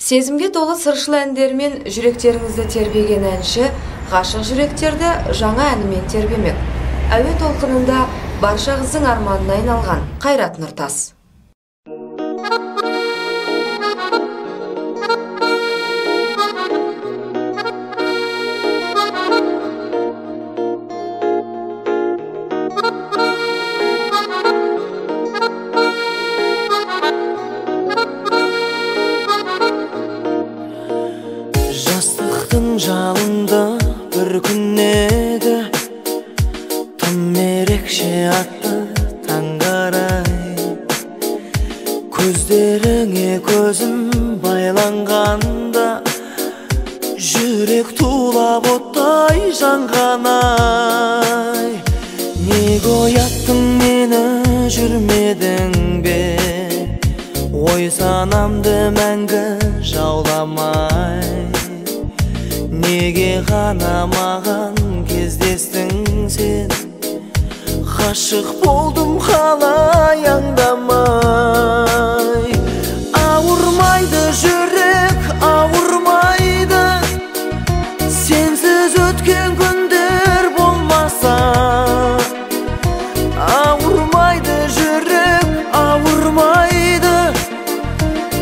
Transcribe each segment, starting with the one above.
Сезімге толы сыршыл әндермен жүректеріңізді тербеген әнші ғашық жүректерді жаңа әнімен тербемек. Әуе толқынында барша қыздың арманына айналған Қайрат Нұртас. Жастықтың жалында бір күн еді, тым ерекше атты таңдарай. Көздеріңе көзім байланғанда, жүрек тулап оттай жанғанай. Неге ояттың мені, жүрмедің бе? Ой санамды мәңгі жауламай. Неге ғана маған кездестің сен? Ғашық болдым қалай аңдамай. Ауырмайды жүрек, ауырмайды, сенсіз өткен күндер болмаса. Ауырмайды жүрек, ауырмайды,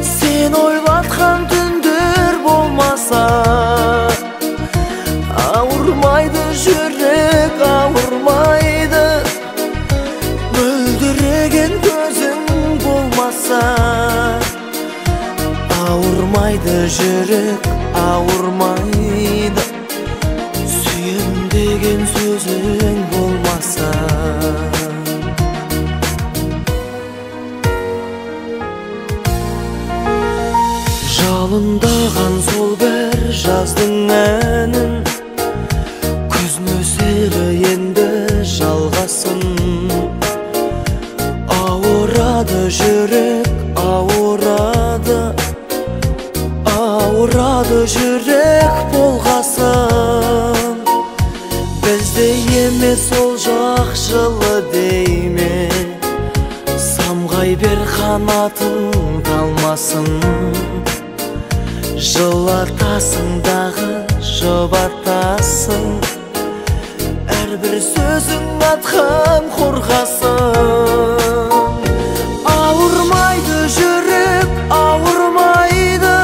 сен ойлатқан түндер болмаса. Ауырмайды жүрек, ауырмайды, мөлдіреген көзің болмаса. Ауырмайды жүрек, ауырмайды, сүйем деген сөзің болмаса. Жалындаған сол бір жаздың әнін, күз нөсері енді жалғасын. Ауырады жүрек, ауырады, ауырады жүрек болғасын. Бізде емес ол жақ жылы дейме, самғай бер қанатын талмасын. Жылатасың дағы жұбатасың, әрбір сөзің атқан қорғасын. Ауырмайды жүрек, ауырмайды,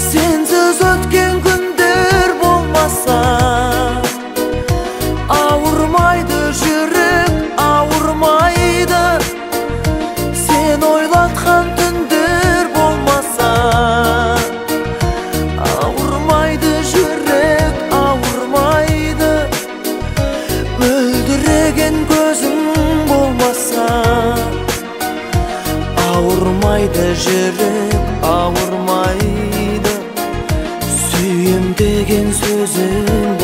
сенсіз өткен күндер болмаса. Ауырмайды жүрек, ауырмайды, сен ойлатқан түндер болмаса. Ауырмайды жүрек, ауырмайды, мөлдіреген көзің болмаса. Ауырмайды жүрек, ауырмайды, сүйем деген сөзің